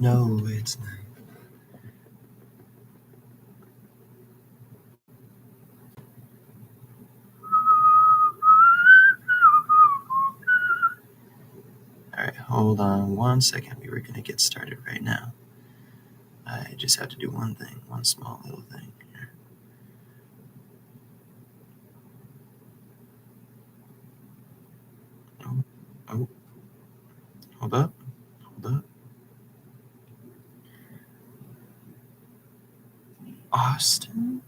No, it's not. All right, hold on 1 second. We were going to get started right now. I just have to do one thing, one small little thing here. Oh, hold up. Austin?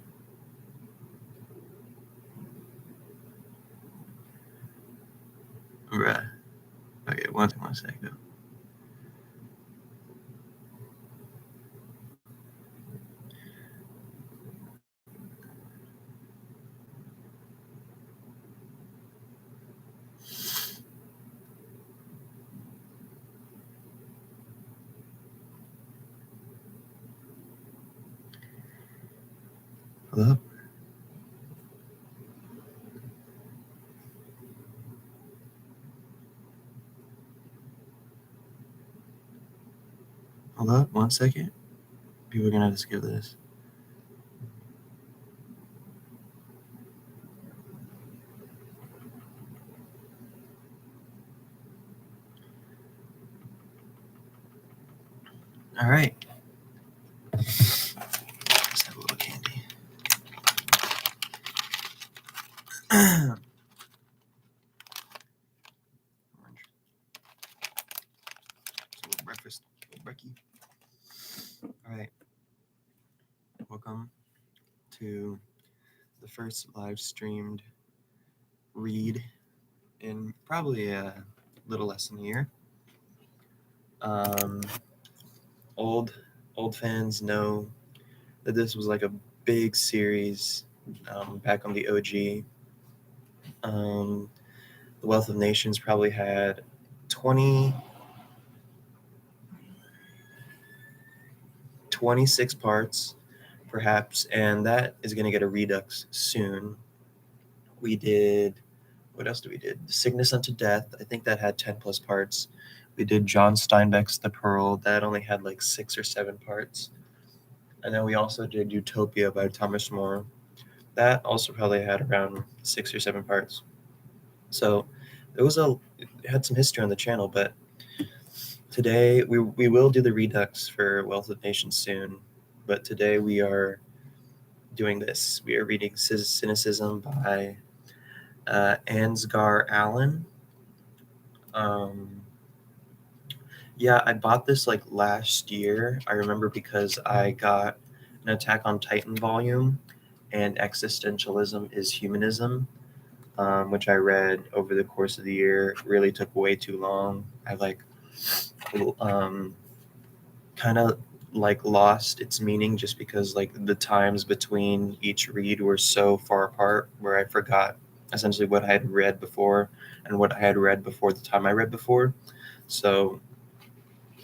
Bruh. Okay, one sec though. Hold up. Hold up 1 second. People are going to have to skip this. All right. Let's have a little candy. Orange. It's a little breakfast. A little brekkie. All right. Welcome to the first live streamed read in probably a little less than a year. Old fans know that this was like a big series back on the OG. The Wealth of Nations probably had 26 parts, perhaps, and that is going to get a redux soon. We did, what else did we did? Sickness Unto Death, I think that had 10 plus parts. We did John Steinbeck's The Pearl, that only had like 6 or 7 parts. And then we also did Utopia by Thomas More. That also probably had around 6 or 7 parts. So it had some history on the channel, but today we will do the redux for Wealth of Nations soon. But today we are doing this. We are reading Cynicism by Ansgar Allen. Yeah, I bought this like last year. I remember because I got an Attack on Titan volume and Existentialism is Humanism, which I read over the course of the year. It really took way too long. I kind of like lost its meaning just because like the times between each read were so far apart where I forgot essentially what I had read before and what I had read before the time I read before. So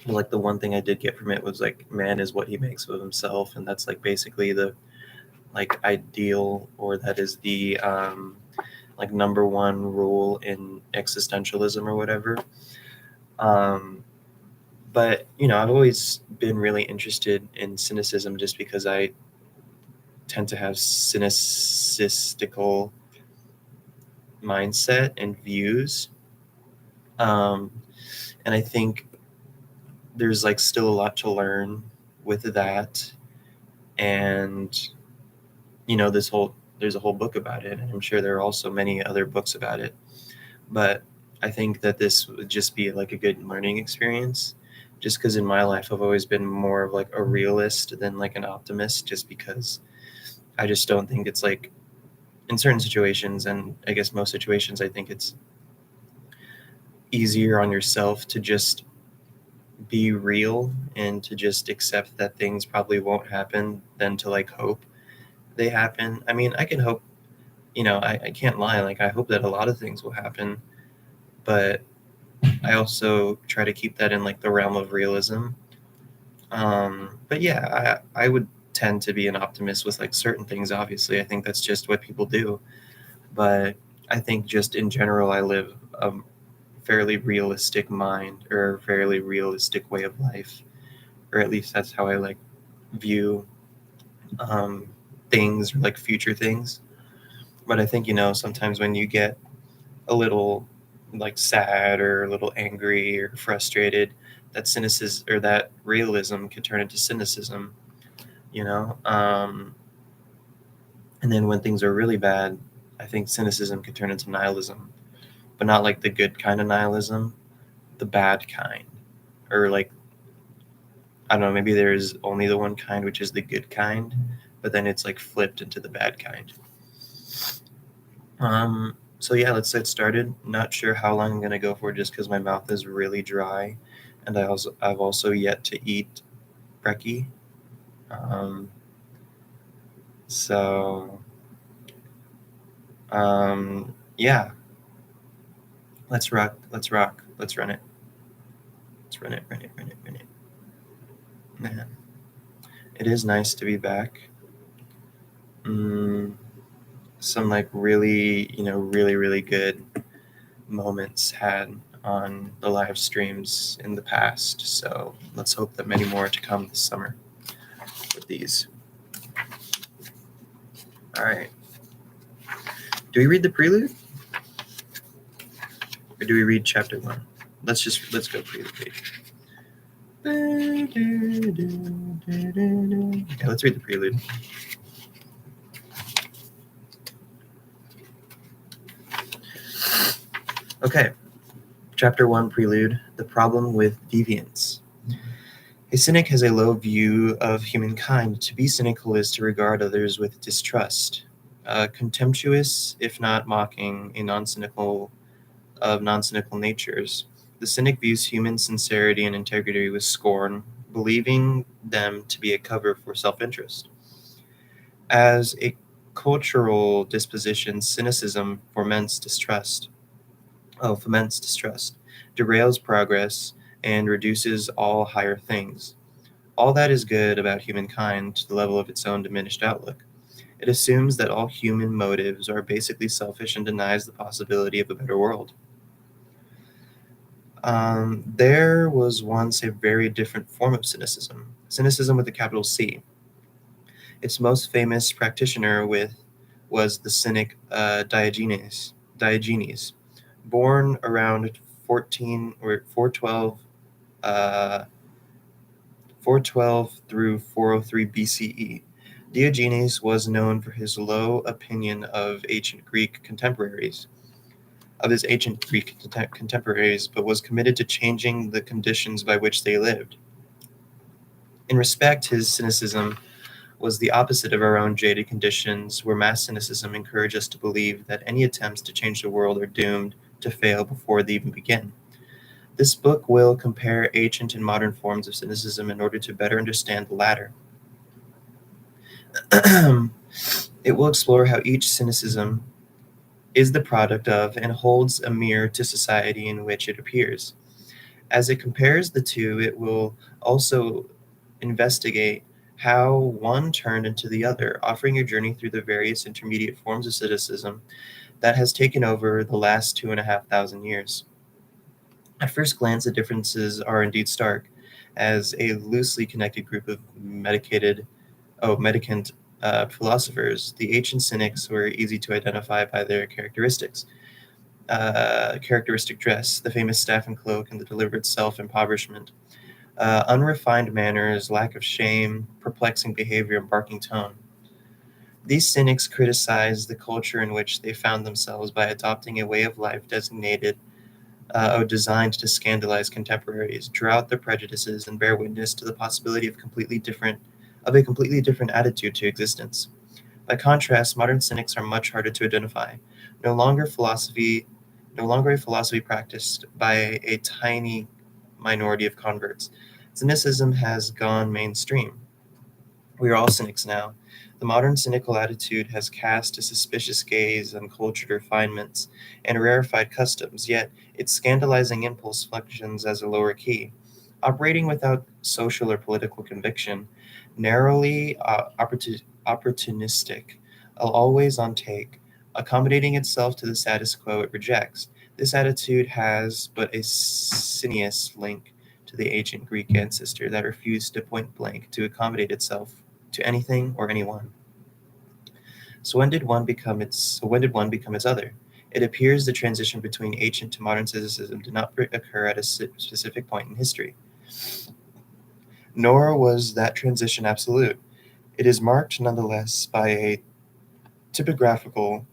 like the one thing I did get from it was like man is what he makes of himself, and that's like basically the like ideal, or that is the like number one rule in existentialism or whatever. But I've always been really interested in cynicism just because I tend to have cynicistical mindset and views, and I think there's like still a lot to learn with that. And there's a whole book about it, and I'm sure there are also many other books about it, but I think that this would just be like a good learning experience, just because in my life I've always been more of like a realist than like an optimist, just because I just don't think it's like in certain situations, and I guess most situations, I think it's easier on yourself to just be real and to just accept that things probably won't happen than to like hope they happen. I mean, I can hope, I can't lie. Like, I hope that a lot of things will happen, but I also try to keep that in like the realm of realism. But yeah, I would tend to be an optimist with like certain things. Obviously, I think that's just what people do. But I think just in general, I live a fairly realistic mind or a fairly realistic way of life. or at least that's how I like view um, things, like future things. But I think, sometimes when you get a little like sad or a little angry or frustrated, that cynicism or that realism can turn into cynicism, you know. And then when things are really bad, I think cynicism can turn into nihilism, but not like the good kind of nihilism, the bad kind, or like, I don't know, maybe there's only the one kind, which is the good kind, but then it's like flipped into the bad kind. So yeah, let's get started. Not sure how long I'm gonna go for, just because my mouth is really dry, and I've also yet to eat brekkie. Um, so yeah, let's rock. Let's rock. Let's run it. Let's run it. Run it. Run it. Run it. Man, it is nice to be back. Mm, some like really, really, really good moments had on the live streams in the past. So let's hope that many more to come this summer with these. All right. Do we read the prelude? Or do we read chapter 1? Let's go prelude page. Yeah, let's read the prelude. Okay. Chapter 1, Prelude, The Problem with Deviance. A cynic has a low view of humankind. To be cynical is to regard others with distrust. Contemptuous, if not mocking, of non-cynical natures. The cynic views human sincerity and integrity with scorn, believing them to be a cover for self-interest. As a cultural disposition, cynicism foments distrust, derails progress, and reduces all higher things. All that is good about humankind to the level of its own diminished outlook. It assumes that all human motives are basically selfish and denies the possibility of a better world. There was once a very different form of cynicism with a capital C. Its most famous practitioner was the cynic Diogenes, born around 14 or 412 uh, 412 through 403 BCE. Diogenes was known for his low opinion of his ancient Greek contemporaries, but was committed to changing the conditions by which they lived. In respect, his cynicism was the opposite of our own jaded conditions, where mass cynicism encourages us to believe that any attempts to change the world are doomed to fail before they even begin. This book will compare ancient and modern forms of cynicism in order to better understand the latter. It will explore how each cynicism is the product of and holds a mirror to society in which it appears. As it compares the two, it will also investigate how one turned into the other, offering a journey through the various intermediate forms of cynicism that has taken over the last 2,500 years. At first glance, the differences are indeed stark, as a loosely connected group of mendicant philosophers. The ancient cynics were easy to identify by their characteristic dress, the famous staff and cloak, and the deliberate self-impoverishment. Unrefined manners, lack of shame, perplexing behavior, and barking tone. These cynics criticized the culture in which they found themselves by adopting a way of life designed to scandalize contemporaries, draw out their prejudices, and bear witness to the possibility of a completely different attitude to existence. By contrast, modern cynics are much harder to identify. No longer a philosophy practiced by a tiny minority of converts. Cynicism has gone mainstream. We are all cynics now. The modern cynical attitude has cast a suspicious gaze on cultured refinements and rarefied customs, yet its scandalizing impulse functions as a lower key. Operating without social or political conviction, narrowly opportunistic, always on take, accommodating itself to the status quo it rejects. This attitude has but a sinuous link to the ancient Greek ancestor that refused to point blank to accommodate itself to anything or anyone. So when did one become its other? It appears the transition between ancient to modern cynicism did not occur at a specific point in history, nor was that transition absolute. It is marked nonetheless by a typographical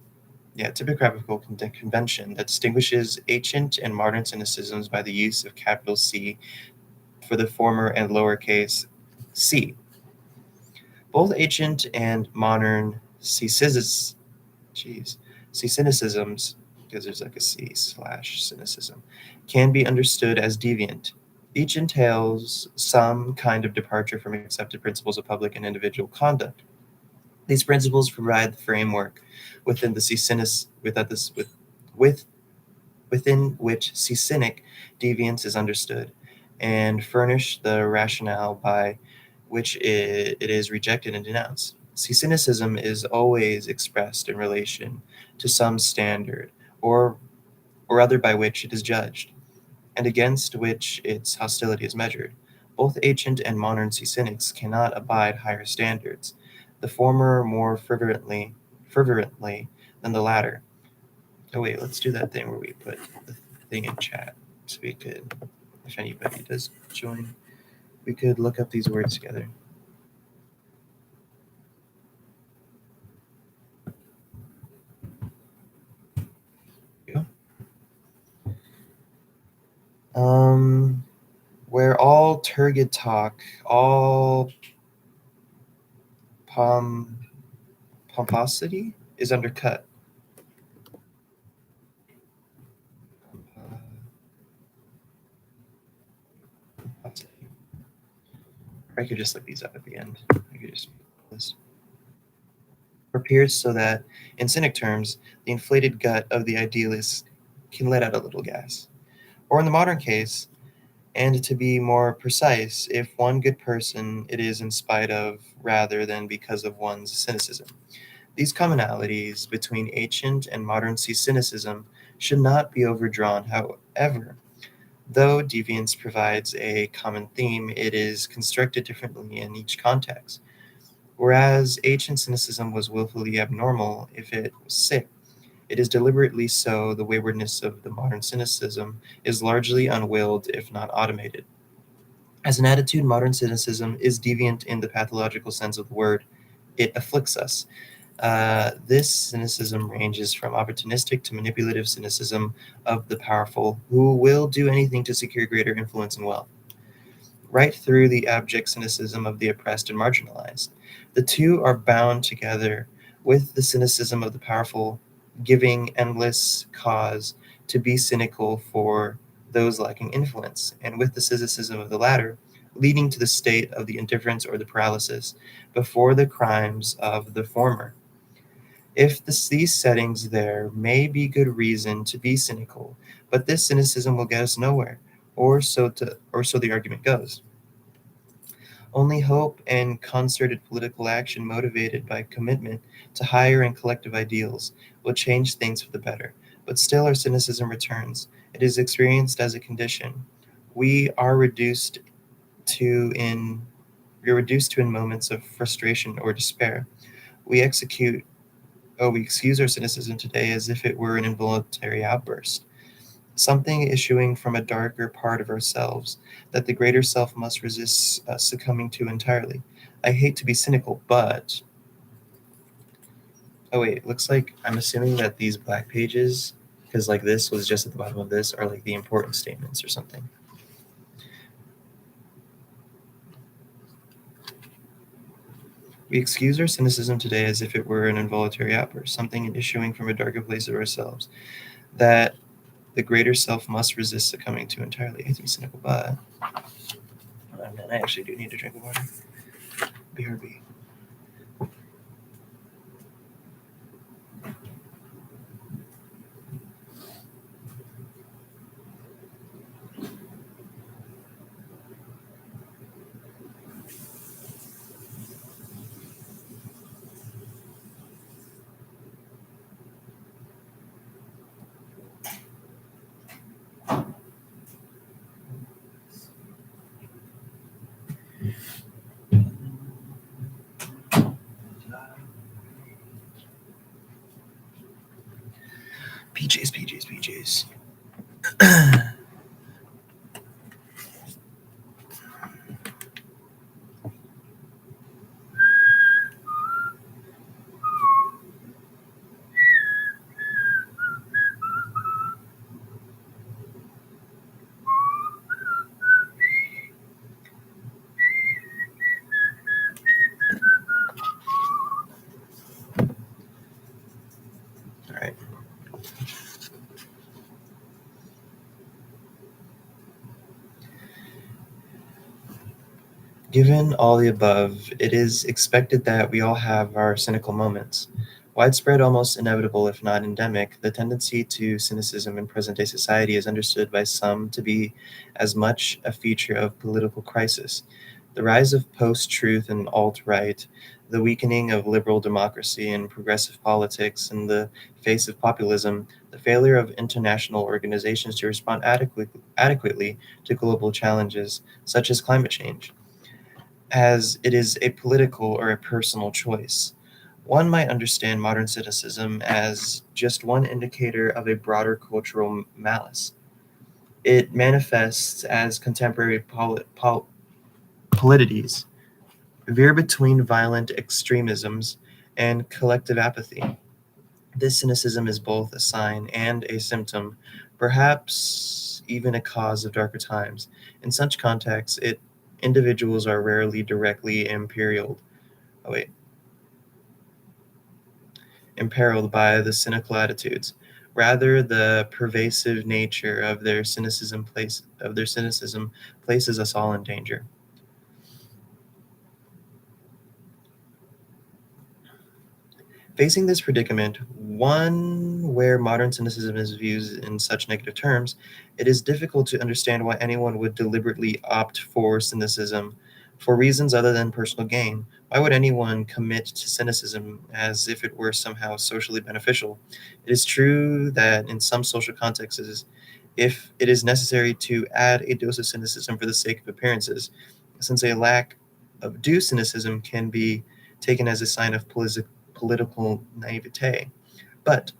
convention that distinguishes ancient and modern cynicisms by the use of capital C for the former and lowercase c. Both ancient and modern cynicisms, because there's like a C/cynicism, can be understood as deviant. Each entails some kind of departure from accepted principles of public and individual conduct. These principles provide the framework within the with, within which cynic deviance is understood, and furnish the rationale by which it is rejected and denounced. Cynicism is always expressed in relation to some standard or or other by which it is judged, and against which its hostility is measured. Both ancient and modern cynics cannot abide higher standards, the former more fervently than the latter. Oh wait, let's do that thing where we put the thing in chat so we could, if anybody does join, we could look up these words together. Where all turgid talk, all pomposity is undercut. I could just look these up at the end. I could just this prepared so that, in cynic terms, the inflated gut of the idealist can let out a little gas. Or in the modern case, and to be more precise, if one good person, it is in spite of rather than because of one's cynicism. These commonalities between ancient and modern cynicism should not be overdrawn, however. Though deviance provides a common theme, it is constructed differently in each context. Whereas ancient cynicism was willfully abnormal if it was sick, it is deliberately so. The waywardness of the modern cynicism is largely unwilled, if not automated. As an attitude, modern cynicism is deviant in the pathological sense of the word. It afflicts us. This cynicism ranges from opportunistic to manipulative cynicism of the powerful who will do anything to secure greater influence and wealth, right through the abject cynicism of the oppressed and marginalized. The two are bound together with the cynicism of the powerful, giving endless cause to be cynical for those lacking influence, and with the cynicism of the latter, leading to the state of the indifference or the paralysis before the crimes of the former. If these settings, there may be good reason to be cynical, but this cynicism will get us nowhere, or so the argument goes. Only hope and concerted political action motivated by commitment to higher and collective ideals will change things for the better. But still, our cynicism returns. It is experienced as a condition. We are reduced to in we are reduced to in moments of frustration or despair. We execute we excuse our cynicism today as if it were an involuntary outburst, something issuing from a darker part of ourselves that the greater self must resist succumbing to entirely. I hate to be cynical, but oh wait, looks like I'm assuming that these black pages, because like this was just at the bottom of this, are like the important statements or something. We excuse our cynicism today as if it were an involuntary outburst, something issuing from a darker place of ourselves that the greater self must resist succumbing to entirely. I hate to be cynical, but oh, man, I actually do need to drink water. BRB. PJs. All right. Given all the above, it is expected that we all have our cynical moments. Widespread, almost inevitable, if not endemic, the tendency to cynicism in present day society is understood by some to be as much a feature of political crisis. The rise of post truth and alt right, the weakening of liberal democracy and progressive politics in the face of populism, the failure of international organizations to respond adequately to global challenges such as climate change, as it is a political or a personal choice. One might understand modern cynicism as just one indicator of a broader cultural malice. It manifests as contemporary polities veer between violent extremisms and collective apathy. This cynicism is both a sign and a symptom, perhaps even a cause of darker times. In such contexts, individuals are rarely directly oh wait, imperiled by the cynical attitudes. Rather, the pervasive nature of their cynicism places us all in danger. Facing this predicament, one where modern cynicism is viewed in such negative terms, it is difficult to understand why anyone would deliberately opt for cynicism for reasons other than personal gain. Why would anyone commit to cynicism as if it were somehow socially beneficial? It is true that in some social contexts, if it is necessary to add a dose of cynicism for the sake of appearances, since a lack of due cynicism can be taken as a sign of political naivete. But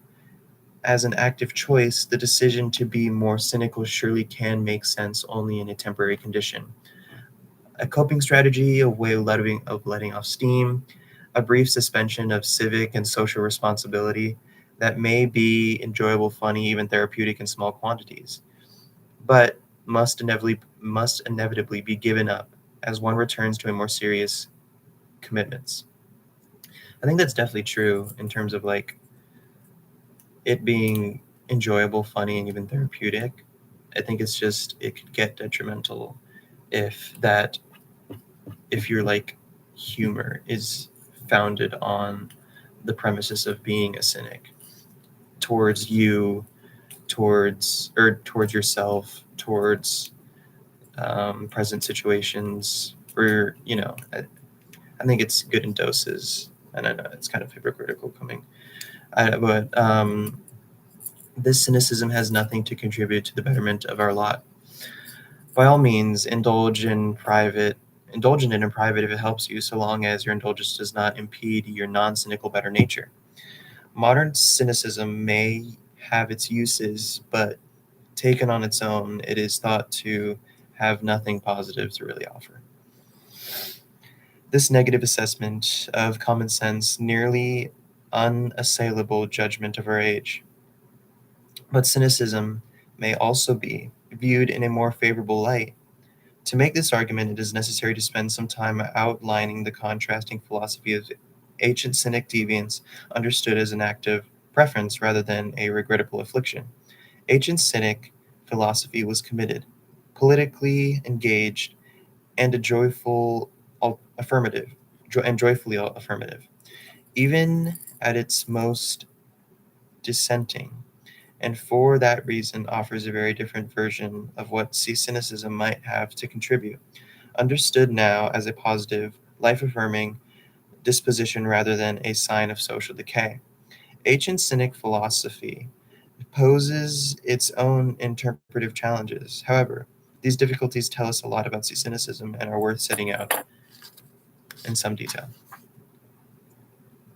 as an active choice, the decision to be more cynical surely can make sense only in a temporary condition. A coping strategy, a way of letting off steam, a brief suspension of civic and social responsibility that may be enjoyable, funny, even therapeutic in small quantities, but must inevitably be given up as one returns to a more serious commitments. I think that's definitely true in terms of like it being enjoyable, funny, and even therapeutic. I think it's just it could get detrimental if that if your like humor is founded on the premises of being a cynic towards you, towards yourself, towards present situations. Or I think it's good in doses, and I know it's kind of hypocritical coming, but this cynicism has nothing to contribute to the betterment of our lot. By all means, indulge in it in private if it helps you, so long as your indulgence does not impede your non-cynical better nature. Modern cynicism may have its uses, but taken on its own, it is thought to have nothing positive to really offer. This negative assessment of common sense, nearly unassailable judgment of our age. But cynicism may also be viewed in a more favorable light. To make this argument, it is necessary to spend some time outlining the contrasting philosophy of ancient cynic deviance, understood as an active preference rather than a regrettable affliction. Ancient cynic philosophy was committed, politically engaged, and a affirmative, joyfully affirmative, even at its most dissenting, and for that reason offers a very different version of what cynicism might have to contribute, understood now as a positive, life affirming disposition rather than a sign of social decay. Ancient Cynic philosophy poses its own interpretive challenges. However, these difficulties tell us a lot about cynicism and are worth setting out in some detail.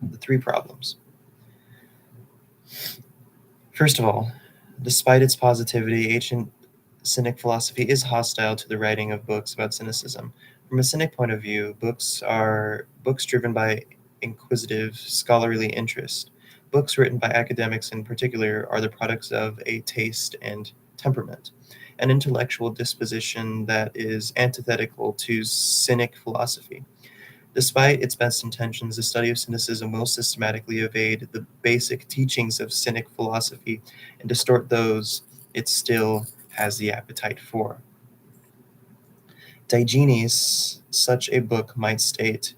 The three problems. First of all, despite its positivity, ancient Cynic philosophy is hostile to the writing of books about cynicism. From a Cynic point of view, books are books driven by inquisitive, scholarly interest. Books written by academics in particular are the products of a taste and temperament, an intellectual disposition that is antithetical to Cynic philosophy. Despite its best intentions, the study of cynicism will systematically evade the basic teachings of Cynic philosophy and distort those it still has the appetite for. Diogenes, such a book might state,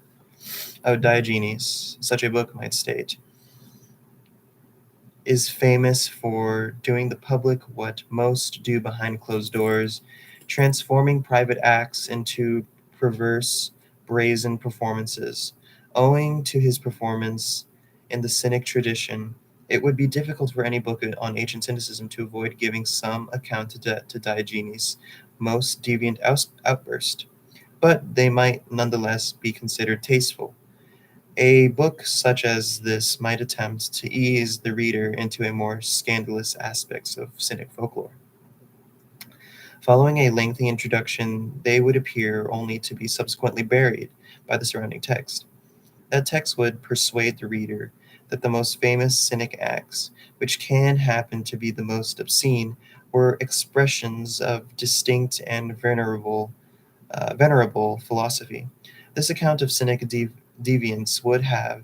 Diogenes, such a book might state, is famous for doing the public what most do behind closed doors, transforming private acts into perverse, brazen performances. Owing to his performance in the Cynic tradition, it would be difficult for any book on ancient cynicism to avoid giving some account to Diogenes' most deviant outburst, but they might nonetheless be considered tasteful. A book such as this might attempt to ease the reader into a more scandalous aspects of Cynic folklore. Following a lengthy introduction, they would appear only to be subsequently buried by the surrounding text. That text would persuade the reader that the most famous Cynic acts, which can happen to be the most obscene, were expressions of distinct and venerable philosophy. This account of Cynic deviance would have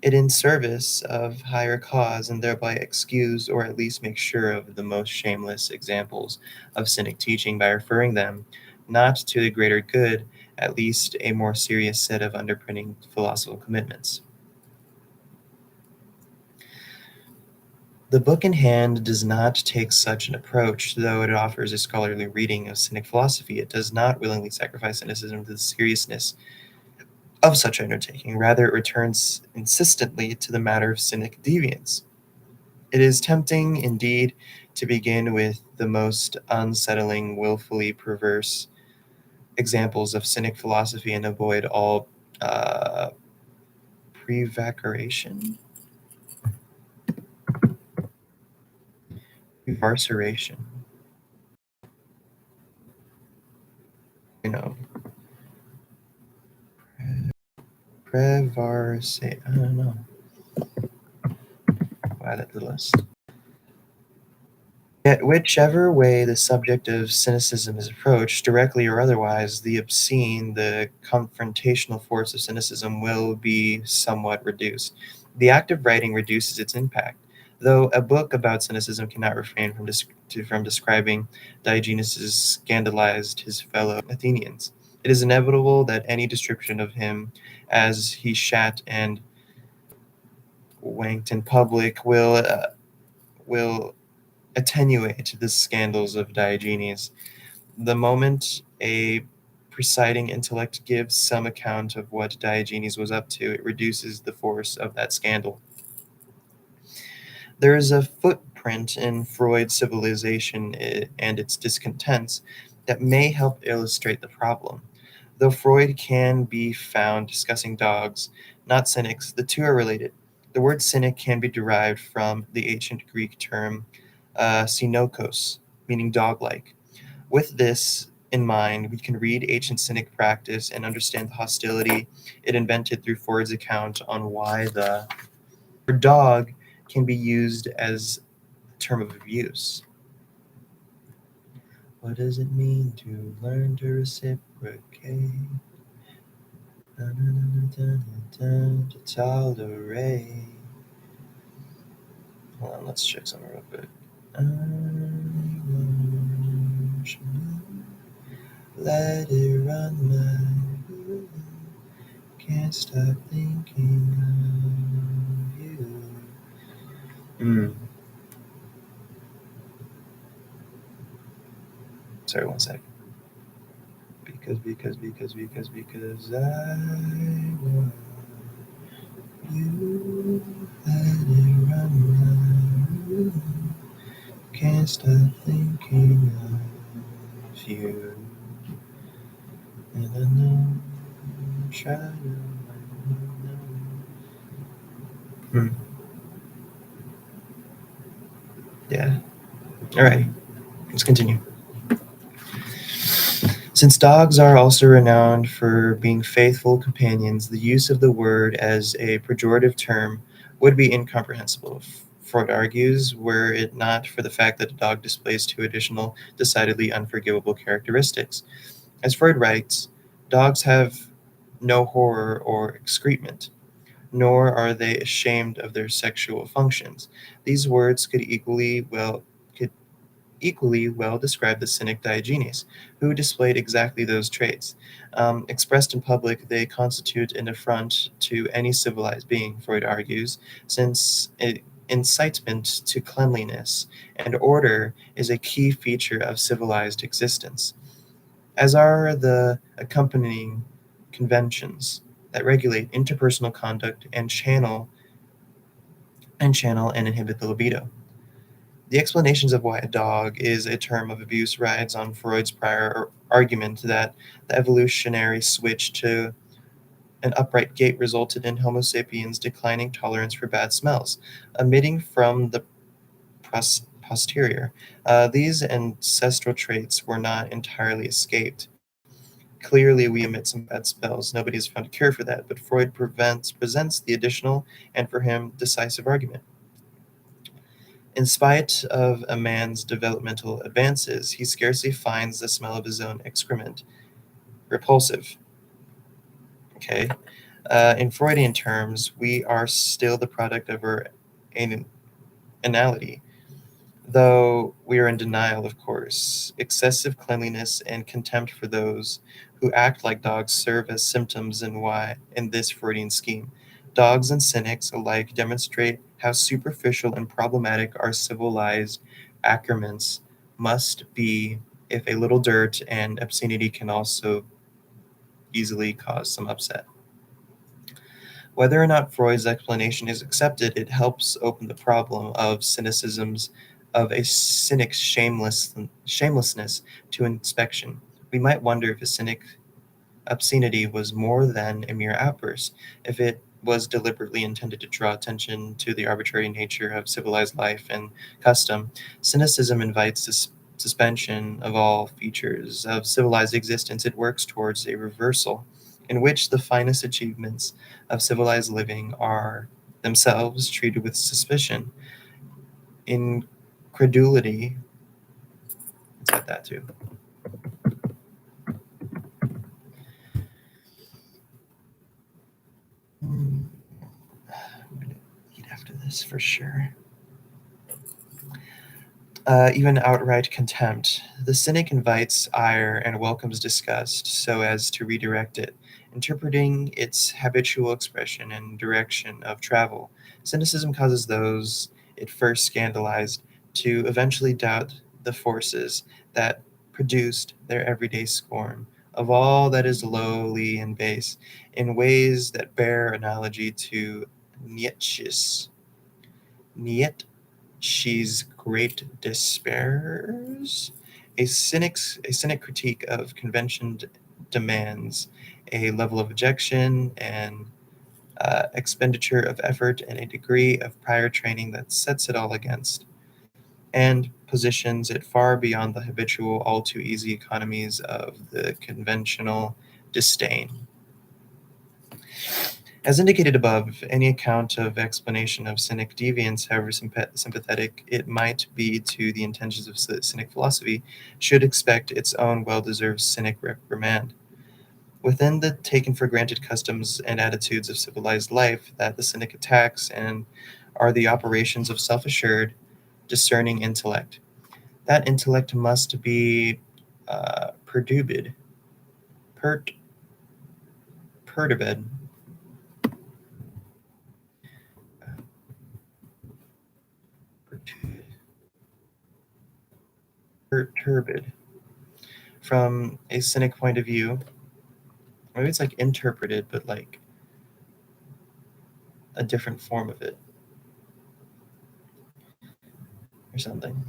it in service of higher cause and thereby excuse or at least make sure of the most shameless examples of Cynic teaching by referring them not to the greater good, at least a more serious set of underpinning philosophical commitments. The book in hand does not take such an approach, though it offers a scholarly reading of Cynic philosophy. It does not willingly sacrifice cynicism to the seriousness of such undertaking. Rather, it returns insistently to the matter of Cynic deviance. It is tempting, indeed, to begin with the most unsettling, willfully perverse examples of Cynic philosophy and avoid all uh, prevarication, prevarication, you know, prevaricate. I don't know. I'll add it to the list. Yet, whichever way the subject of cynicism is approached, directly or otherwise, the obscene, the confrontational force of cynicism will be somewhat reduced. The act of writing reduces its impact. Though a book about cynicism cannot refrain from describing Diogenes scandalized his fellow Athenians, it is inevitable that any description of him as he shat and wanked in public will attenuate the scandals of Diogenes. The moment a presiding intellect gives some account of what Diogenes was up to, it reduces the force of that scandal. There is a footprint in Freud's civilization and its discontents that may help illustrate the problem. Though Freud can be found discussing dogs, not cynics, the two are related. The word cynic can be derived from the ancient Greek term sinokos, meaning dog-like. With this in mind, we can read ancient cynic practice and understand the hostility it invented through Freud's account on why the word dog can be used as a term of abuse. What does it mean to learn to reciprocate? To tolerate. Hold on, let's check something real quick. Let it run my room. Can't stop thinking of you. Sorry, one sec. Because I want you. Let it run my room. Can't stop thinking of you. And I know I'm trying to. Alrighty, let's continue. Since dogs are also renowned for being faithful companions, the use of the word as a pejorative term would be incomprehensible. Freud argues, were it not for the fact that a dog displays two additional, decidedly unforgivable characteristics. As Freud writes, dogs have no horror or excrement, nor are they ashamed of their sexual functions. These words could equally well describe the cynic Diogenes, who displayed exactly those traits. Expressed in public, they constitute an affront to any civilized being, Freud argues, since incitement to cleanliness and order is a key feature of civilized existence, as are the accompanying conventions that regulate interpersonal conduct and channel and inhibit the libido. The explanations of why a dog is a term of abuse rides on Freud's prior argument that the evolutionary switch to an upright gait resulted in Homo sapiens declining tolerance for bad smells, emitting from the posterior. These ancestral traits were not entirely escaped. Clearly, we emit some bad smells. Nobody has found a cure for that, but Freud presents the additional and, for him, decisive argument. In spite of a man's developmental advances, he scarcely finds the smell of his own excrement repulsive. Okay. In Freudian terms, we are still the product of our anality, though we are in denial, of course. Excessive cleanliness and contempt for those who act like dogs serve as symptoms in this Freudian scheme. Dogs and cynics alike demonstrate how superficial and problematic our civilized accoutrements must be if a little dirt and obscenity can also easily cause some upset. Whether or not Freud's explanation is accepted, it helps open the problem of cynicisms of a cynic's shamelessness to inspection. We might wonder if a cynic obscenity was more than a mere outburst, if it was deliberately intended to draw attention to the arbitrary nature of civilized life and custom. Cynicism invites suspension of all features of civilized existence. It works towards a reversal in which the finest achievements of civilized living are themselves treated with suspicion, incredulity. Let's add that too. I'm gonna eat after this for sure. Even outright contempt. The cynic invites ire and welcomes disgust so as to redirect it, interpreting its habitual expression and direction of travel. Cynicism causes those it first scandalized to eventually doubt the forces that produced their everyday scorn of all that is lowly and base, in ways that bear analogy to Nietzsche's. She's great despairs. A cynic critique of convention demands a level of objection and expenditure of effort and a degree of prior training that sets it all against and positions it far beyond the habitual, all too easy economies of the conventional disdain. As indicated above, any account of explanation of cynic deviance, however sympathetic it might be to the intentions of cynic philosophy, should expect its own well-deserved cynic reprimand. Within the taken for granted customs and attitudes of civilized life that the cynic attacks and are the operations of self-assured, discerning intellect. That intellect must be perturbed, pert, perturbed, perturbed from a cynic point of view. Maybe it's like interpreted, but like a different form of it or something.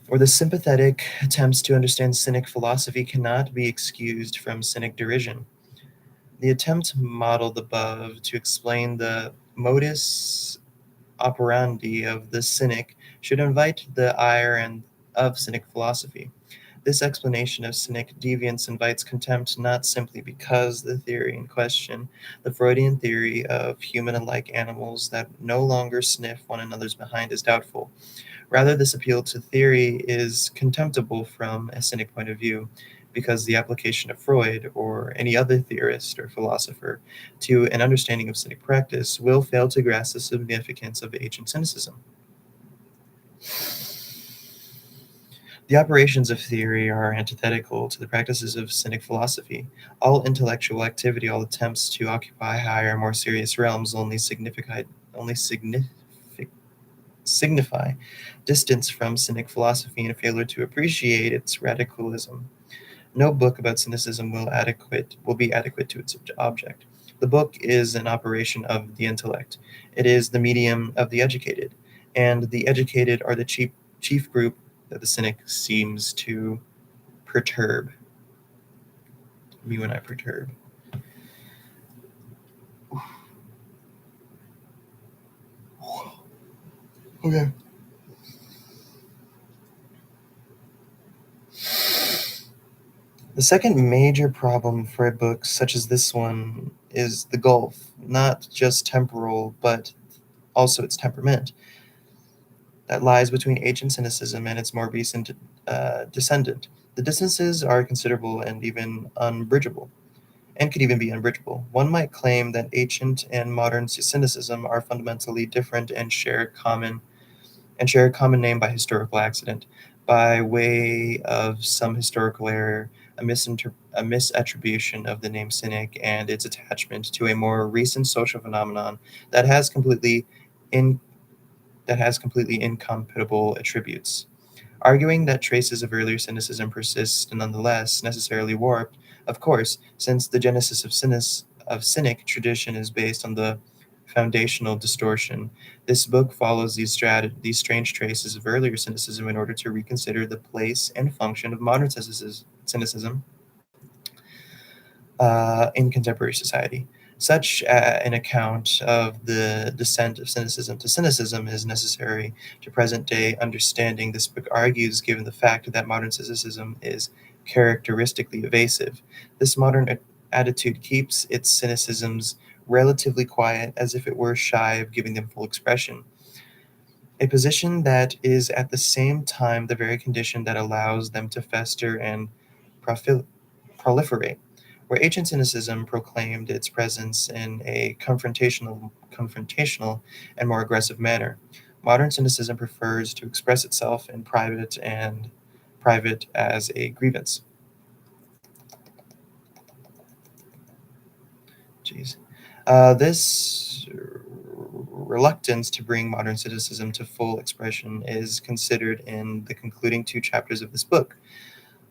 Or the sympathetic attempts to understand cynic philosophy cannot be excused from cynic derision. The attempt modeled above to explain the modus operandi of the Cynic should invite the ire and of Cynic philosophy. This explanation of Cynic deviance invites contempt not simply because the theory in question, the Freudian theory of human-like animals that no longer sniff one another's behind, is doubtful. Rather, this appeal to theory is contemptible from a Cynic point of view, because the application of Freud or any other theorist or philosopher to an understanding of Cynic practice will fail to grasp the significance of ancient Cynicism. The operations of theory are antithetical to the practices of Cynic philosophy. All intellectual activity, all attempts to occupy higher, more serious realms only signify distance from Cynic philosophy and a failure to appreciate its radicalism. No book about cynicism will be adequate to its object. The book is an operation of the intellect. It is the medium of the educated, and the educated are the chief group that the cynic seems to perturb. Me when I perturb. Okay. The second major problem for a book such as this one is the gulf, not just temporal, but also its temperament, that lies between ancient cynicism and its more recent descendant. The distances are considerable and even unbridgeable, and could even be unbridgeable. One might claim that ancient and modern cynicism are fundamentally different and share a common name by historical accident, by way of some historical error, a misattribution of the name cynic and its attachment to a more recent social phenomenon that has completely in that has completely incompatible attributes. Arguing that traces of earlier cynicism persist nonetheless necessarily warped, of course, since the genesis of cynic tradition is based on the foundational distortion. This book follows these strange traces of earlier cynicism in order to reconsider the place and function of modern cynicism in contemporary society. Such an account of the descent of cynicism to cynicism is necessary to present day understanding. This book argues, given the fact that modern cynicism is characteristically evasive, this modern attitude keeps its cynicisms relatively quiet, as if it were shy of giving them full expression. A position that is at the same time the very condition that allows them to fester and proliferate. Where ancient cynicism proclaimed its presence in a confrontational and more aggressive manner, modern cynicism prefers to express itself in private as a grievance. Jeez. This reluctance to bring modern cynicism to full expression is considered in the concluding two chapters of this book,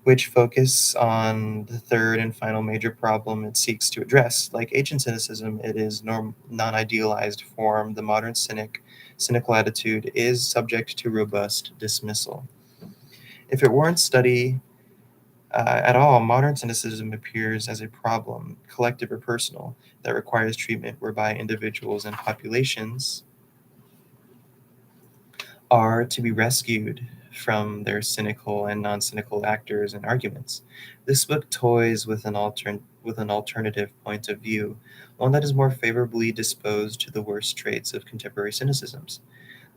which focus on the third and final major problem it seeks to address. Like ancient cynicism, it is non-idealized form. The modern cynical attitude is subject to robust dismissal. If it weren't studied at all, modern cynicism appears as a problem, collective or personal, that requires treatment, whereby individuals and populations are to be rescued from their cynical and non-cynical actors and arguments. This book toys with with an alternative point of view, one that is more favorably disposed to the worst traits of contemporary cynicisms.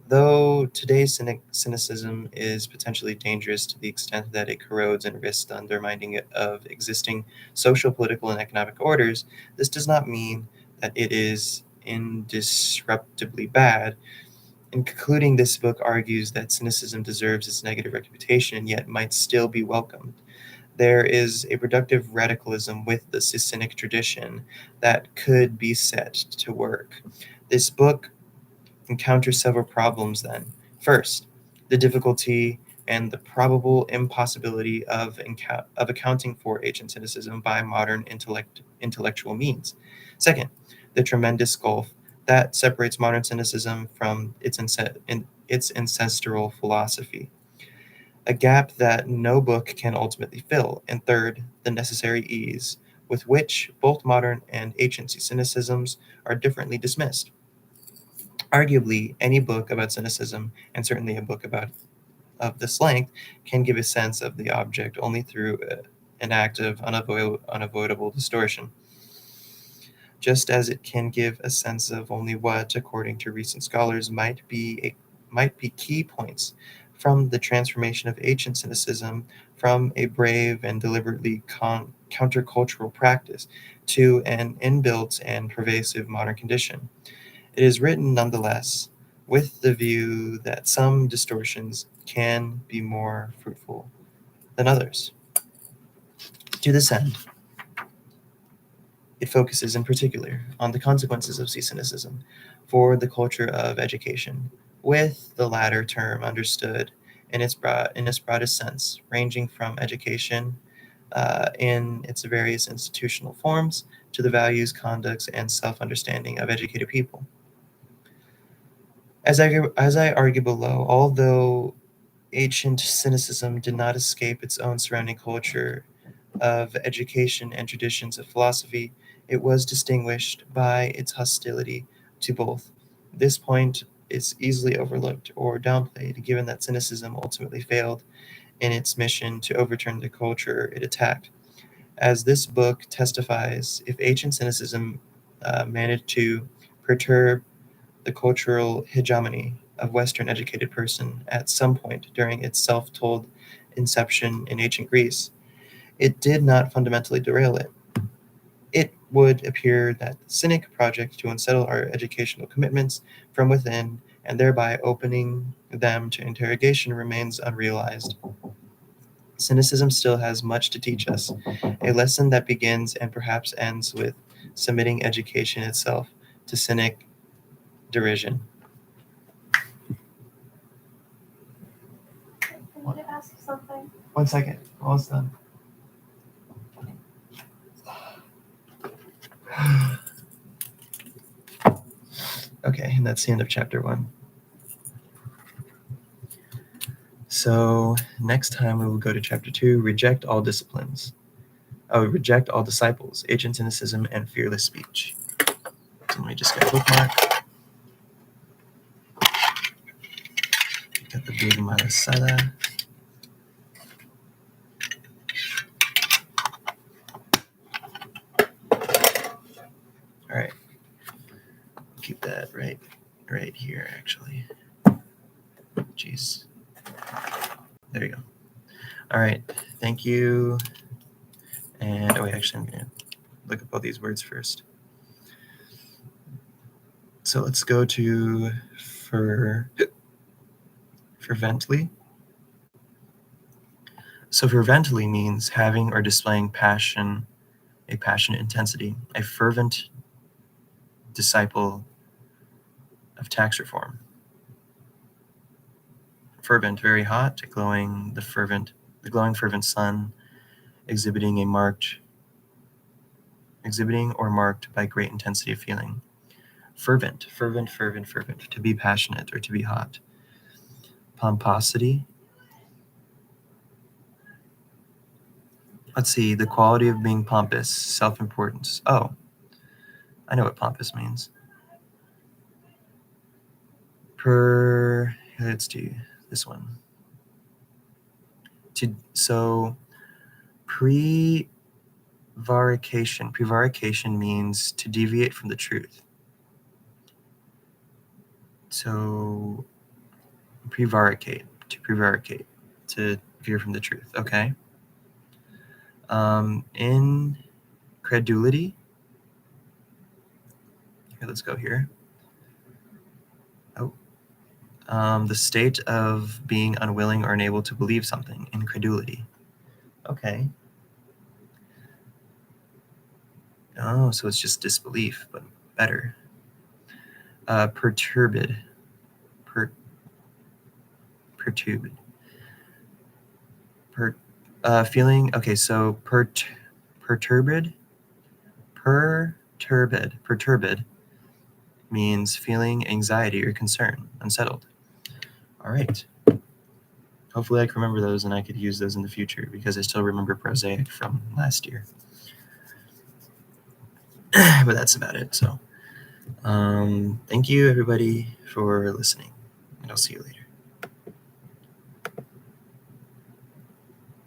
Though today's cynicism is potentially dangerous to the extent that it corrodes and risks the undermining of existing social, political, and economic orders, this does not mean that it is indisruptibly bad. In concluding, this book argues that cynicism deserves its negative reputation, yet might still be welcomed. There is a productive radicalism with the cynic tradition that could be set to work. This book encounters several problems then. First, the difficulty and the probable impossibility of accounting for ancient cynicism by modern intellectual means. Second, the tremendous gulf that separates modern cynicism from its ancestral philosophy, a gap that no book can ultimately fill. And third, the necessary ease with which both modern and ancient cynicisms are differently dismissed. Arguably, any book about cynicism, and certainly a book of this length, can give a sense of the object only through an act of unavoidable distortion, just as it can give a sense of only what, according to recent scholars, might be key points from the transformation of ancient cynicism from a brave and deliberately countercultural practice to an inbuilt and pervasive modern condition. It is written nonetheless with the view that some distortions can be more fruitful than others. To this end, it focuses in particular on the consequences of cynicism for the culture of education, with the latter term understood in its broadest sense, ranging from education in its various institutional forms to the values, conducts, and self-understanding of educated people. As I argue below, although ancient cynicism did not escape its own surrounding culture of education and traditions of philosophy, it was distinguished by its hostility to both. This point is easily overlooked or downplayed, given that cynicism ultimately failed in its mission to overturn the culture it attacked. As this book testifies, if ancient cynicism managed to perturb the cultural hegemony of Western educated person at some point during its self-told inception in ancient Greece, it did not fundamentally derail it. It would appear that the Cynic project to unsettle our educational commitments from within and thereby opening them to interrogation remains unrealized. Cynicism still has much to teach us, a lesson that begins and perhaps ends with submitting education itself to cynic derision. I need to ask you something. 1 second, almost done. Okay, and that's the end of chapter 1. So next time we will go to chapter 2, reject all disciplines. Reject all disciples, ancient cynicism, and fearless speech. So let me just get a bookmark. Got the big Malasada. All right, keep that right here, actually. Jeez. There you go. All right, thank you. And oh wait, actually, I'm gonna look up all these words first. So let's go to fervently. So fervently means having or displaying passion, a passionate intensity, a fervent disciple of tax reform. Fervent, very hot, glowing, the glowing fervent sun, exhibiting or marked by great intensity of feeling. Fervent, to be passionate or to be hot. Pomposity. Let's see, the quality of being pompous, self-importance. Oh, I know what pompous means. Let's do this one. Prevarication means to deviate from the truth. So prevaricate, to veer from the truth. Okay. Incredulity. Here, let's go here. Oh, the state of being unwilling or unable to believe something. Incredulity. Okay. Oh, so it's just disbelief, but better. Perturbed. Feeling. Okay, so perturbed means feeling anxiety or concern, unsettled. All right. Hopefully I can remember those and I could use those in the future because I still remember prosaic from last year. But that's about it. So Thank you, everybody, for listening, and I'll see you later.